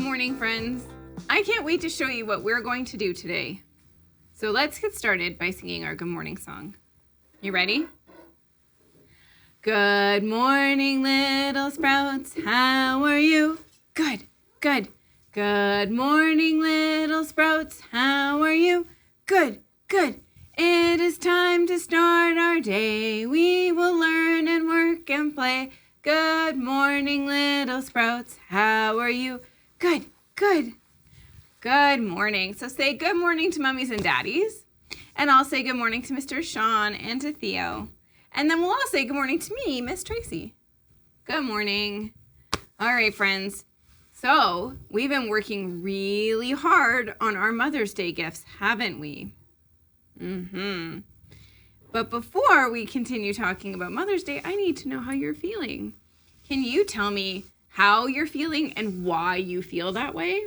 Good morning, friends. I can't wait to show you what we're going to do today. So let's get started by singing our good morning song. You ready? Good morning, little sprouts. How are you? Good, good. Good morning, little sprouts. How are you? Good, good. It is time to start our day. We will learn and work and play. Good morning, little sprouts. How are you? Good, good. Good morning. So say good morning to mummies and daddies. And I'll say good morning to Mr. Sean and to Theo. And then we'll all say good morning to me, Miss Tracy. Good morning. All right, friends. So we've been working really hard on our Mother's Day gifts, haven't we? But before we continue talking about Mother's Day, I need to know how you're feeling. Can you tell me how you're feeling and why you feel that way?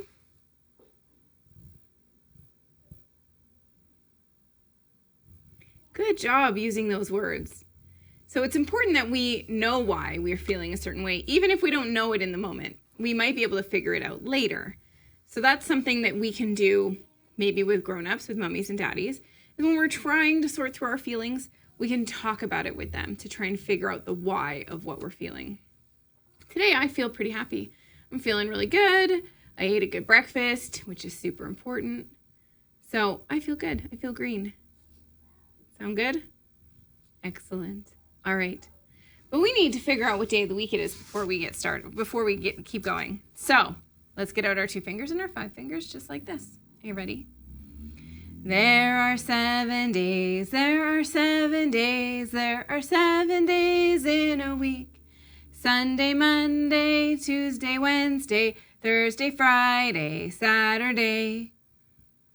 Good job using those words. So it's important that we know why we're feeling a certain way, even if we don't know it in the moment. We might be able to figure it out later. So that's something that we can do maybe with grown-ups, with mummies and daddies. And when we're trying to sort through our feelings, we can talk about it with them to try and figure out the why of what we're feeling. Today, I feel pretty happy. I'm feeling really good. I ate a good breakfast, which is super important. So I feel good. I feel green. Sound good? Excellent. All right. But we need to figure out what day of the week it is before we get started, keep going. So let's get out our 2 fingers and our 5 fingers just like this. Are you ready? There are 7 days, there are 7 days, there are 7 days in a week. Sunday, Monday, Tuesday, Wednesday, Thursday, Friday, Saturday.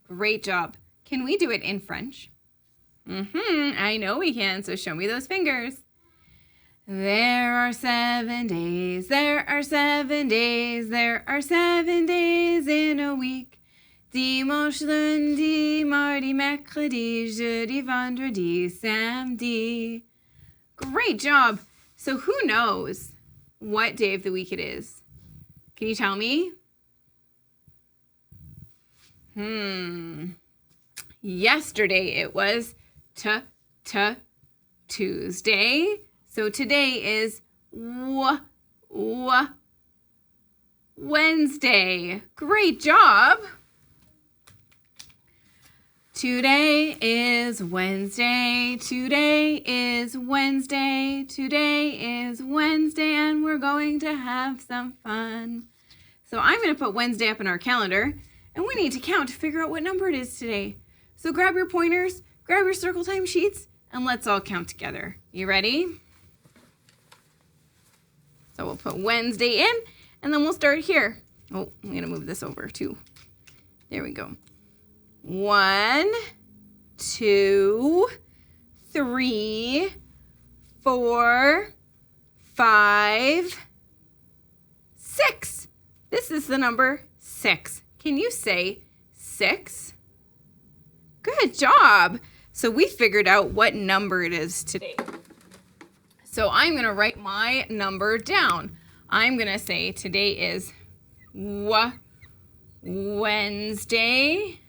Great job. Can we do it in French? I know we can, so show me those fingers. There are 7 days, there are 7 days, there are 7 days in a week. Dimanche, lundi, mardi, mercredi, jeudi, vendredi, samedi. Great job. So who knows what day of the week it is? Can you tell me? Yesterday it was Tuesday. So today is Wednesday. Great job. Today is Wednesday, today is Wednesday, today is Wednesday, and we're going to have some fun. So I'm going to put Wednesday up in our calendar, and we need to count to figure out what number it is today. So grab your pointers, grab your circle time sheets, and let's all count together. You ready? So we'll put Wednesday in, and then we'll start here. Oh, I'm going to move this over too. There we go. 1, 2, 3, 4, 5, 6. This is the number 6. Can you say 6? Good job. So we figured out what number it is today. So I'm going to write my number down. I'm going to say today is Wednesday.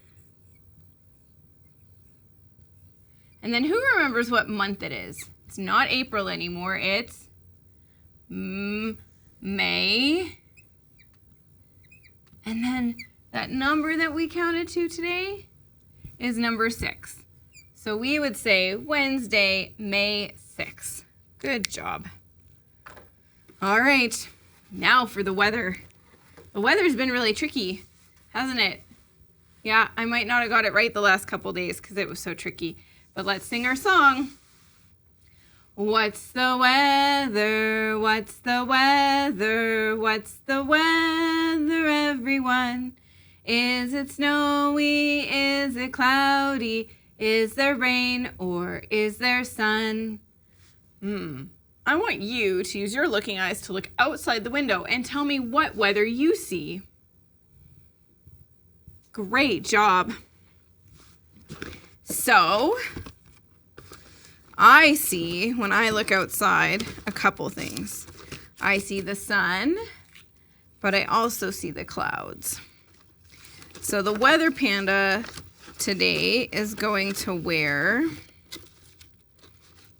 And then who remembers what month it is? It's not April anymore. It's May. And then that number that we counted to today is number 6. So we would say Wednesday, May 6th. Good job. All right. Now for the weather. The weather's been really tricky, hasn't it? Yeah, I might not have got it right the last couple days because it was so tricky. But let's sing our song. What's the weather? What's the weather? What's the weather, everyone? Is it snowy? Is it cloudy? Is there rain or is there sun? I want you to use your looking eyes to look outside the window and tell me what weather you see. Great job. So, I see, when I look outside, a couple things. I see the sun, but I also see the clouds. So the weather panda today is going to wear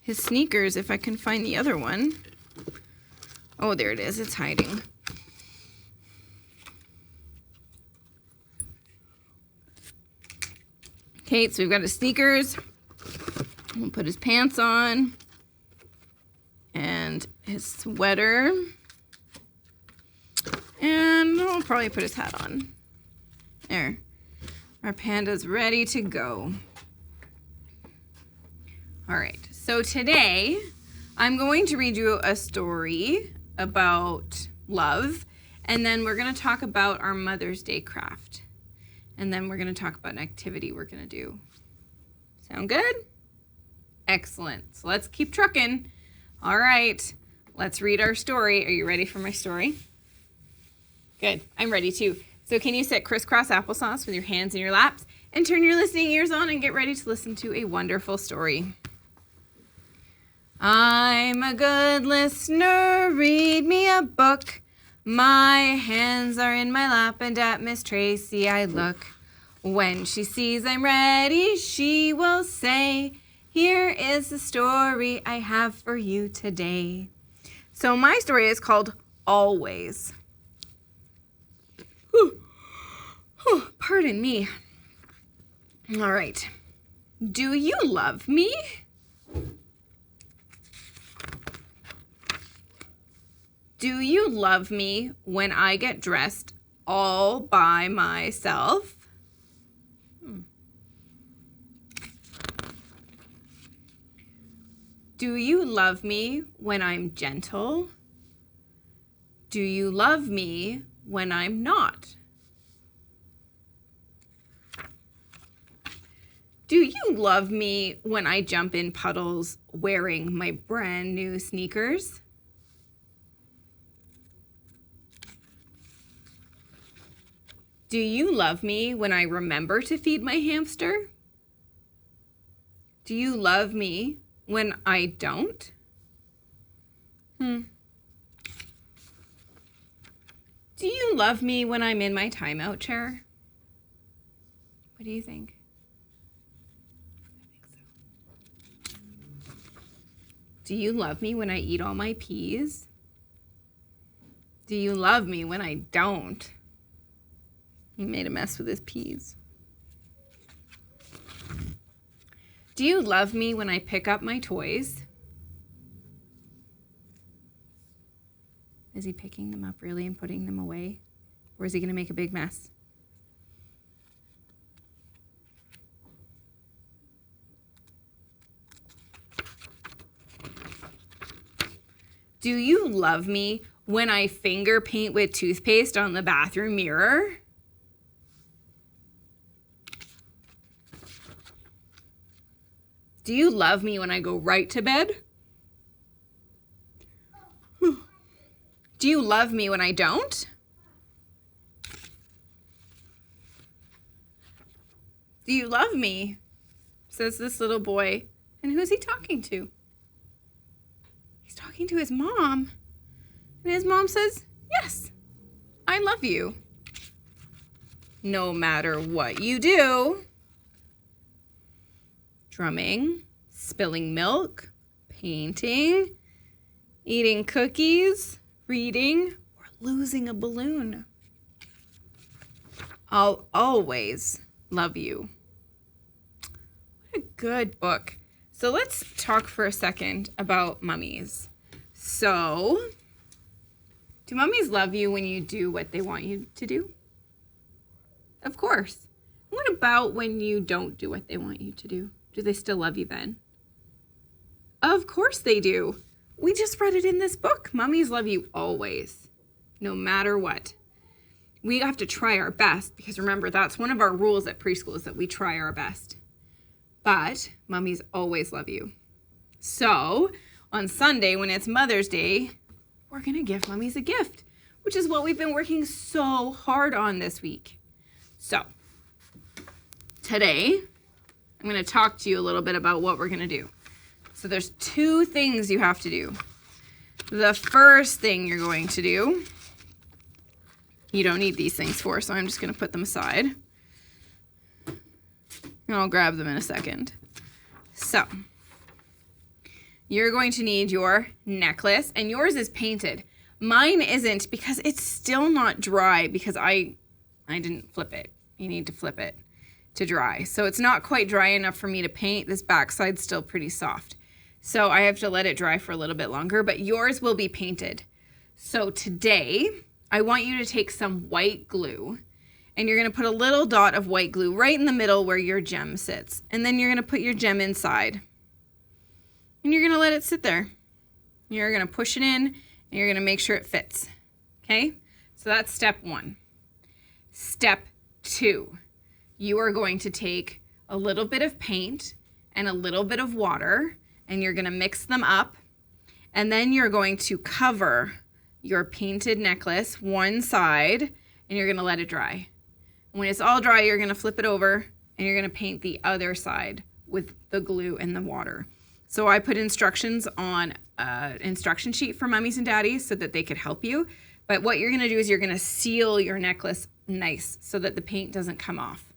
his sneakers, if I can find the other one. Oh, there it is. It's hiding. Okay, so we've got his sneakers. We'll put his pants on. And his sweater. And we'll probably put his hat on. There. Our panda's ready to go. All right, so today I'm going to read you a story about love, and then we're going to talk about our Mother's Day craft. And then we're going to talk about an activity we're going to do. Sound good? Excellent. So let's keep trucking. All right, let's read our story. Are you ready for my story? Good. I'm ready too. So can you sit crisscross applesauce with your hands in your laps and turn your listening ears on and get ready to listen to a wonderful story. I'm a good listener. Read me a book. My hands are in my lap and at Miss Tracy I look. When she sees I'm ready, she will say, "Here is the story I have for you today." So my story is called Always. Pardon me. All right. Do you love me? Do you love me when I get dressed all by myself? Do you love me when I'm gentle? Do you love me when I'm not? Do you love me when I jump in puddles wearing my brand new sneakers? Do you love me when I remember to feed my hamster? Do you love me when I don't? Do you love me when I'm in my timeout chair? What do you think? Do you love me when I eat all my peas? Do you love me when I don't? He made a mess with his peas. Do you love me when I pick up my toys? Is he picking them up really and putting them away? Or is he going to make a big mess? Do you love me when I finger paint with toothpaste on the bathroom mirror? Do you love me when I go right to bed? Do you love me when I don't? Do you love me? Says this little boy. And who's he talking to? He's talking to his mom. And his mom says, "Yes, I love you. No matter what you do." Drumming, spilling milk, painting, eating cookies, reading, or losing a balloon. I'll always love you. What a good book. So let's talk for a second about mummies. So, do mummies love you when you do what they want you to do? Of course. What about when you don't do what they want you to do? Do they still love you then? Of course they do. We just read it in this book. Mummies love you always, no matter what. We have to try our best because remember, that's one of our rules at preschool is that we try our best. But mummies always love you. So on Sunday, when it's Mother's Day, we're going to give mummies a gift, which is what we've been working so hard on this week. So today, I'm going to talk to you a little bit about what we're going to do. So there's 2 things you have to do. The first thing you're going to do you don't need these things for, so I'm just going to put them aside. And I'll grab them in a second. So, you're going to need your necklace, and yours is painted. Mine isn't because it's still not dry because I didn't flip it. You need to flip it to dry. So it's not quite dry enough for me to paint. This backside's still pretty soft. So I have to let it dry for a little bit longer, but yours will be painted. So today, I want you to take some white glue, and you're gonna put a little dot of white glue right in the middle where your gem sits. And then you're gonna put your gem inside. And you're gonna let it sit there. You're gonna push it in, and you're gonna make sure it fits, okay? So that's step 1. Step 2, you are going to take a little bit of paint and a little bit of water, and you're gonna mix them up, and then you're going to cover your painted necklace one side, and you're gonna let it dry. When it's all dry, you're gonna flip it over, and you're gonna paint the other side with the glue and the water. So I put instructions on an instruction sheet for mummies and daddies so that they could help you. But what you're gonna do is you're gonna seal your necklace nice so that the paint doesn't come off.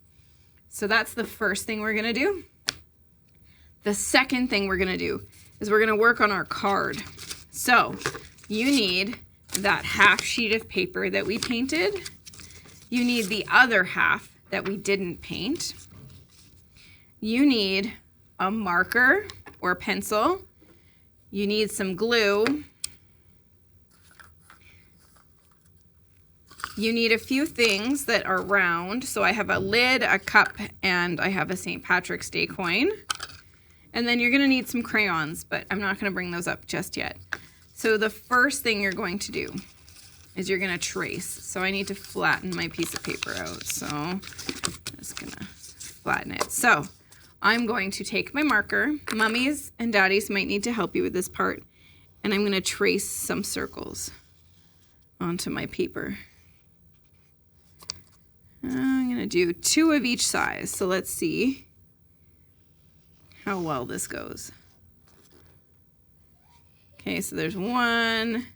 So that's the first thing we're gonna do. The second thing we're gonna do is we're gonna work on our card. So you need that half sheet of paper that we painted. You need the other half that we didn't paint. You need a marker or pencil. You need some glue. You need a few things that are round. So I have a lid, a cup, and I have a St. Patrick's Day coin. And then you're gonna need some crayons, but I'm not gonna bring those up just yet. So the first thing you're going to do is you're gonna trace. So I need to flatten my piece of paper out. So I'm just gonna flatten it. So I'm going to take my marker. Mummies and daddies might need to help you with this part. And I'm gonna trace some circles onto my paper. I'm gonna do 2 of each size. So let's see how well this goes. Okay, so there's 1,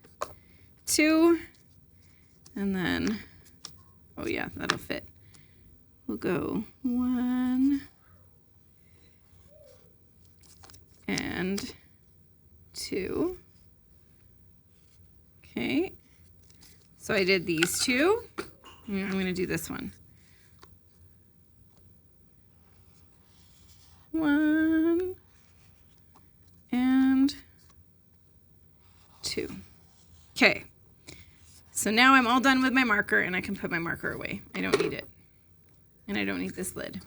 2, and then, oh yeah, that'll fit. We'll go 1 and 2. Okay, so I did these 2. I'm gonna do this one. 1 and 2. Okay, so now I'm all done with my marker and I can put my marker away. I don't need it. And I don't need this lid.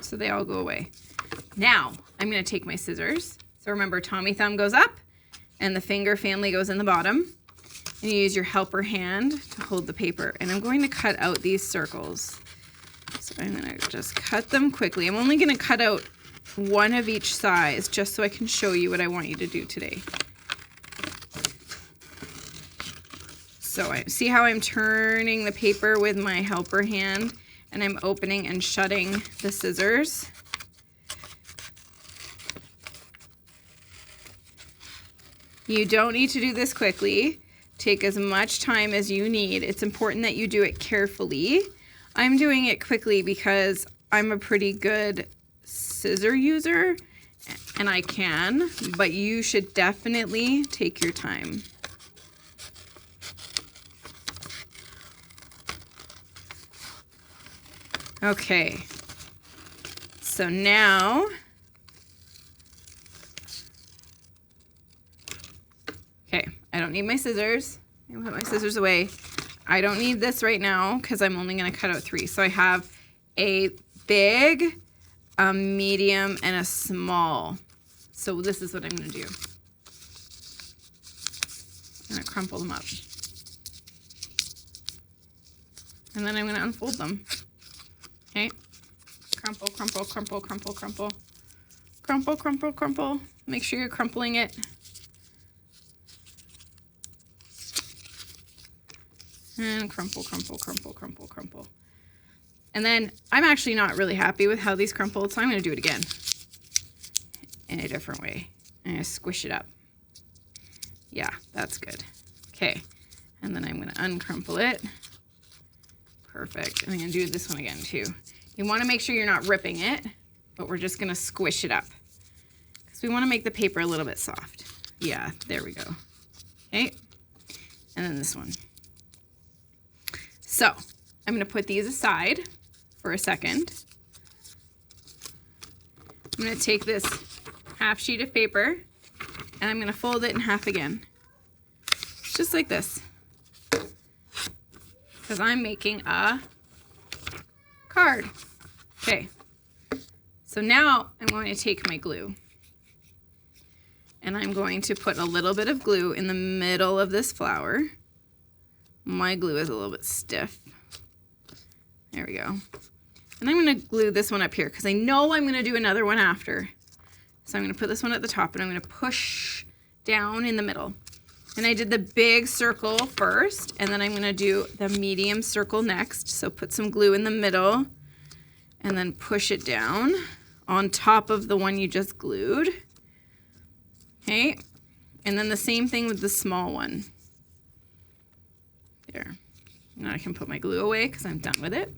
So they all go away. Now I'm gonna take my scissors. So remember, Tommy thumb goes up and the finger family goes in the bottom. And you use your helper hand to hold the paper. And I'm going to cut out these circles. So I'm gonna just cut them quickly. I'm only gonna cut out 1 of each size just so I can show you what I want you to do today. So I see how I'm turning the paper with my helper hand, and I'm opening and shutting the scissors. You don't need to do this quickly. Take as much time as you need. It's important that you do it carefully. I'm doing it quickly because I'm a pretty good scissor user and I can, but you should definitely take your time. Okay, so now, okay, I don't need my scissors. I'm gonna put my scissors away. I don't need this right now because I'm only gonna cut out 3. So I have a big, a medium, and a small. So this is what I'm gonna do. I'm gonna crumple them up. And then I'm gonna unfold them. Okay, crumple, crumple, crumple, crumple, crumple, crumple, crumple, crumple. Make sure you're crumpling it. And crumple, crumple, crumple, crumple, crumple. And then I'm actually not really happy with how these crumpled, so I'm gonna do it again in a different way. I'm gonna squish it up. Yeah, that's good. Okay, and then I'm gonna uncrumple it Perfect. And I'm going to do this one again too. You want to make sure you're not ripping it, but we're just going to squish it up because we want to make the paper a little bit soft. Yeah, there we go. Okay. And then this one. So I'm going to put these aside for a second. I'm going to take this half sheet of paper and I'm going to fold it in half again. Just like this. Because I'm making a card. Okay. So now I'm going to take my glue. And I'm going to put a little bit of glue in the middle of this flower. My glue is a little bit stiff. There we go. And I'm going to glue this one up here because I know I'm going to do another one after. So I'm going to put this one at the top and I'm going to push down in the middle. And I did the big circle first, and then I'm going to do the medium circle next. So put some glue in the middle and then push it down on top of the one you just glued. Okay, and then the same thing with the small one. There. Now I can put my glue away because I'm done with it.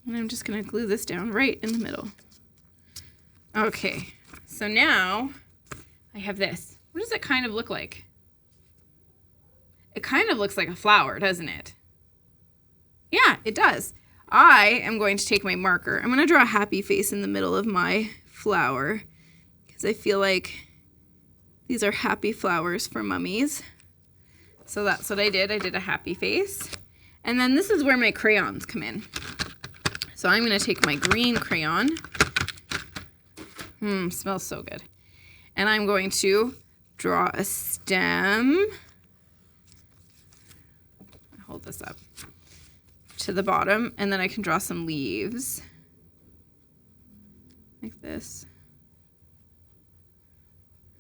And I'm just going to glue this down right in the middle. Okay, so now I have this. What does it kind of look like? It kind of looks like a flower, doesn't it? Yeah, it does. I am going to take my marker. I'm going to draw a happy face in the middle of my flower because I feel like these are happy flowers for mummies. So that's what I did. I did a happy face. And then this is where my crayons come in. So I'm going to take my green crayon. Smells so good. And I'm going to draw a stem. Hold this up to the bottom, and then I can draw some leaves like this.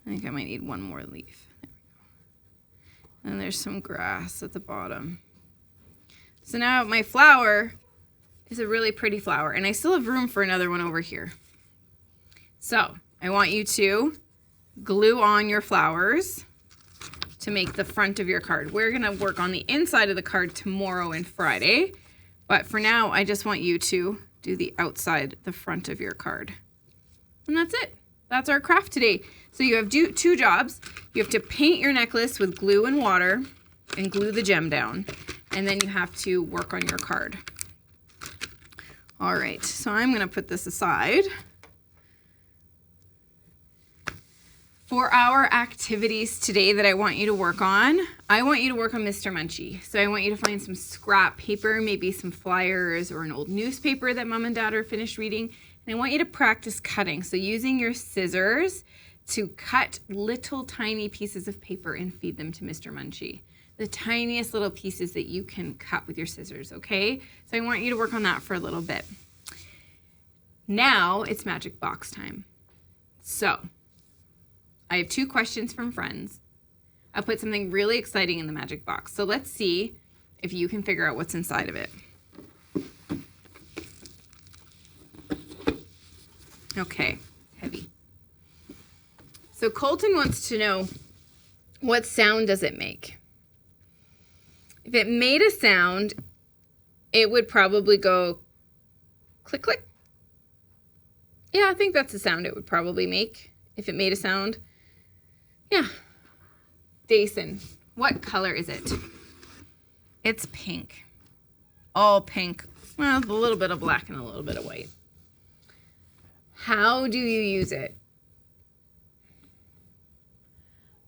I think I might need one more leaf. There we go. And there's some grass at the bottom. So now my flower is a really pretty flower, and I still have room for another one over here. So I want you to glue on your flowers to make the front of your card. We're going to work on the inside of the card tomorrow and Friday, but for now I just want you to do the outside, the front of your card. And that's it. That's our craft today. So you have two jobs. You have to paint your necklace with glue and water and glue the gem down, and then you have to work on your card. All right, so I'm going to put this aside. For our activities today that I want you to work on, I want you to work on Mr. Munchie. So I want you to find some scrap paper, maybe some flyers or an old newspaper that mom and dad are finished reading. And I want you to practice cutting. So using your scissors to cut little tiny pieces of paper and feed them to Mr. Munchie. The tiniest little pieces that you can cut with your scissors, okay? So I want you to work on that for a little bit. Now it's magic box time. So I have 2 questions from friends. I put something really exciting in the magic box. So let's see if you can figure out what's inside of it. Okay, heavy. So Colton wants to know, what sound does it make? If it made a sound, it would probably go click, click. Yeah, I think that's the sound it would probably make if it made a sound. Yeah. Dason, what color is it? It's pink. All pink. Well, a little bit of black and a little bit of white. How do you use it?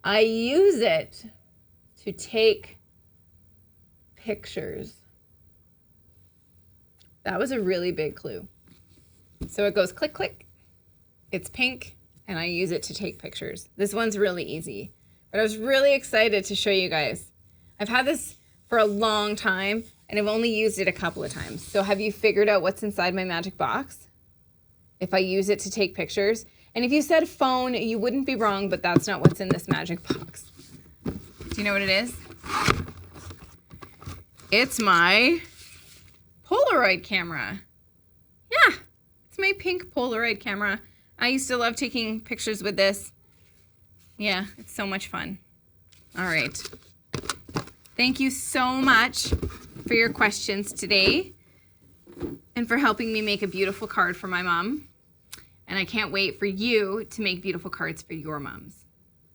I use it to take pictures. That was a really big clue. So it goes click, click. It's pink, and I use it to take pictures. This one's really easy, but I was really excited to show you guys. I've had this for a long time, and I've only used it a couple of times. So have you figured out what's inside my magic box? If I use it to take pictures. And if you said phone, you wouldn't be wrong, but that's not what's in this magic box. Do you know what it is? It's my Polaroid camera. Yeah, it's my pink Polaroid camera. I used to love taking pictures with this. Yeah, it's so much fun. All right. Thank you so much for your questions today and for helping me make a beautiful card for my mom. And I can't wait for you to make beautiful cards for your moms.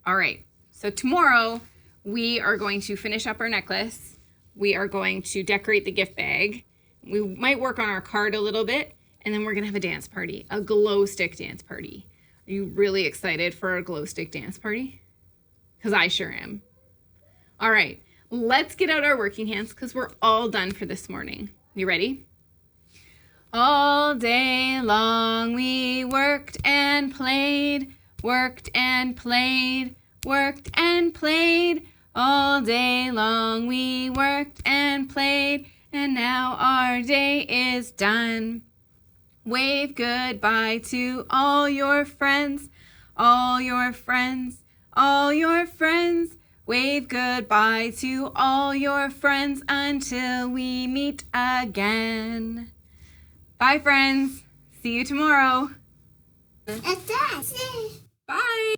All right, so tomorrow we are going to finish up our necklace. We are going to decorate the gift bag. We might work on our card a little bit, and then we're gonna have a dance party, a glow stick dance party. Are you really excited for a glow stick dance party? Because I sure am. All right, let's get out our working hands because we're all done for this morning. You ready? All day long we worked and played, worked and played, worked and played. All day long we worked and played, and now our day is done. Wave goodbye to all your friends, all your friends, all your friends. Wave goodbye to all your friends until we meet again. Bye, friends. See you tomorrow. Bye.